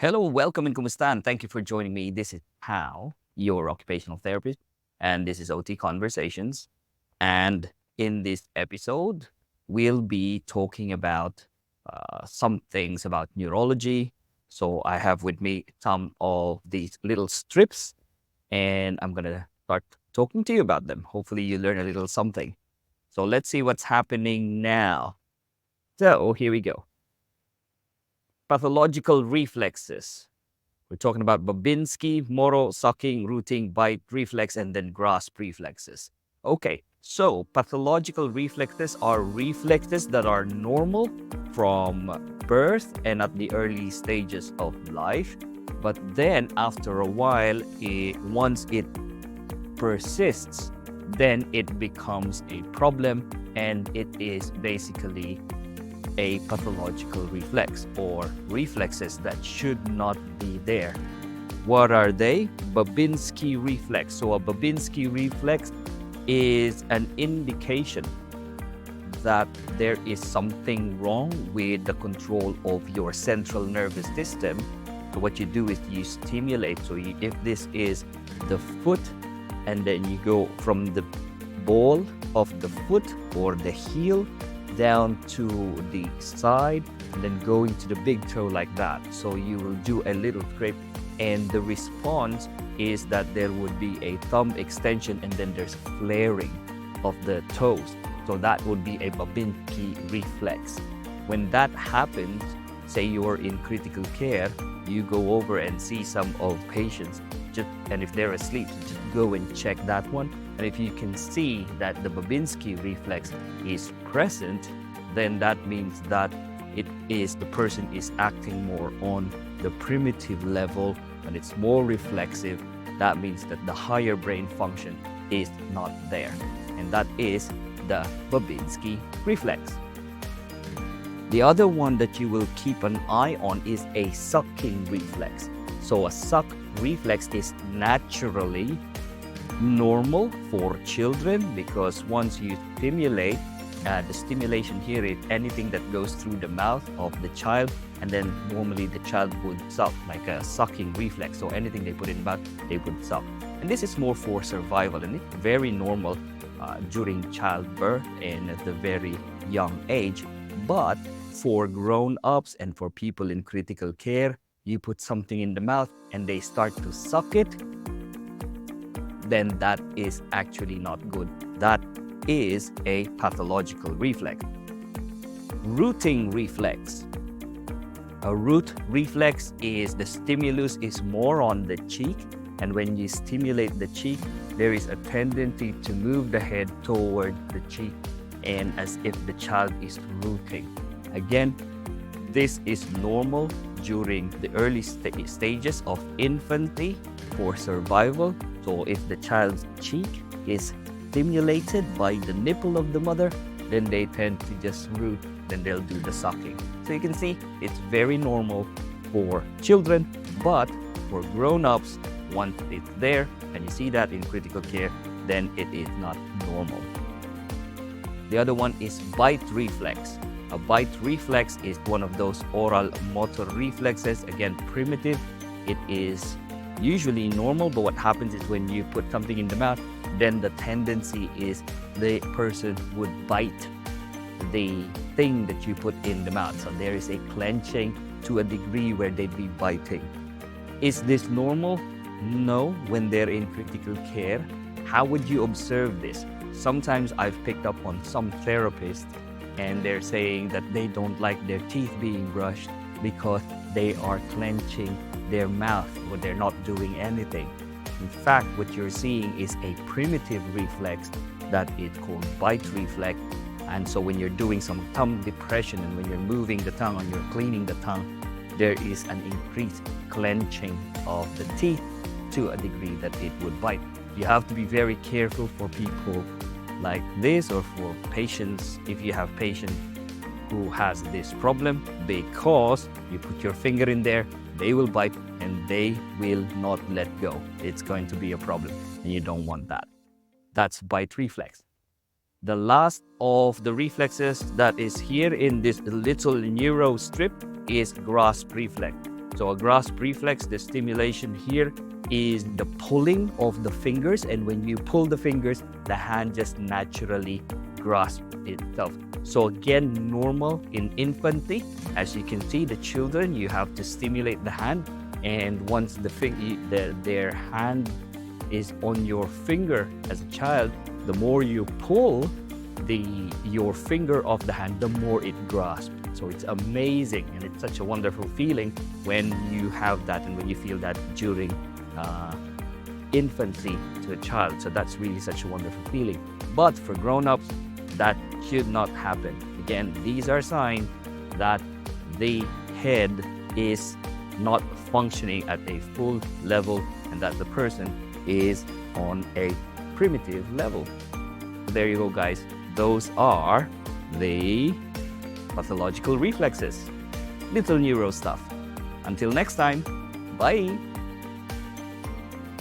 Hello, welcome and kumustan. Thank you for joining me. This is Hal, your occupational therapist, and this is OT Conversations. And in this episode, we'll be talking about some things about neurology. So I have with me some of these little strips, and I'm going to start talking to you about them. Hopefully, you learn a little something. So let's see what's happening now. So here we go. Pathological reflexes. We're talking about Babinski, Moro, sucking, rooting, bite, reflex, and then grasp reflexes. Okay, so pathological reflexes are reflexes that are normal from birth and at the early stages of life. But then after a while, once it persists, then it becomes a problem and it is basically a pathological reflex or reflexes that should not be there. What are they? Babinski reflex. So a Babinski reflex is an indication that there is something wrong with the control of your central nervous system. So what you do is you stimulate. So if this is the foot and then you go from the ball of the foot or the heel down to the side and then going to the big toe like that. So you will do a little scrape and the response is that there would be a thumb extension and then there's flaring of the toes. So that would be a Babinski reflex. When that happens, say you're in critical care, you go over and see some of patients and if they're asleep, just go and check that one. And if you can see that the Babinski reflex is present, then that means that the person is acting more on the primitive level and it's more reflexive. That means that the higher brain function is not there. And that is the Babinski reflex. The other one that you will keep an eye on is a sucking reflex. So a suck reflex is naturally normal for children because once you stimulate, the stimulation here is anything that goes through the mouth of the child, and then normally the child would suck, like a sucking reflex. So anything they put in the mouth, they would suck. And this is more for survival, and it's very normal during childbirth and at the very young age. But for grown-ups and for people in critical care, you put something in the mouth and they start to suck it, then that is actually not good. That is a pathological reflex. Rooting reflex. A root reflex is the stimulus is more on the cheek, and when you stimulate the cheek, there is a tendency to move the head toward the cheek and as if the child is rooting. Again, this is normal during the early stages of infancy for survival. So if the child's cheek is stimulated by the nipple of the mother, then they tend to just root, then they'll do the sucking. So you can see it's very normal for children, but for grown-ups, once it's there and you see that in critical care, then it is not normal. The other one is bite reflex. A bite reflex is one of those oral motor reflexes, again primitive. It is usually normal, but what happens is when you put something in the mouth, then the tendency is the person would bite the thing that you put in the mouth. So there is a clenching to a degree where they'd be biting. Is this normal? No, when they're in critical care. How would you observe this? Sometimes I've picked up on some therapists and they're saying that they don't like their teeth being brushed because they are clenching their mouth when they're not doing anything. In fact, what you're seeing is a primitive reflex that is called bite reflex. And so when you're doing some tongue depression and when you're moving the tongue and you're cleaning the tongue, there is an increased clenching of the teeth to a degree that it would bite. You have to be very careful for people like this or for patients, if you have patients who has this problem, because you put your finger in there, they will bite and they will not let go. It's going to be a problem and you don't want that. That's bite reflex. The last of the reflexes that is here in this little neuro strip is grasp reflex. So a grasp reflex, the stimulation here is the pulling of the fingers, and when you pull the fingers, the hand just naturally grasps itself. So again, normal in infancy. As you can see, the children, you have to stimulate the hand, and once their hand is on your finger as a child, the more you pull your finger off the hand, the more it grasps. So it's amazing, and it's such a wonderful feeling when you have that and when you feel that during infancy to a child. So that's really such a wonderful feeling. But for grown-ups, that should not happen. Again, these are signs that the head is not functioning at a full level and that the person is on a primitive level. There you go, guys. Those are the pathological reflexes. Little neuro stuff. Until next time, bye.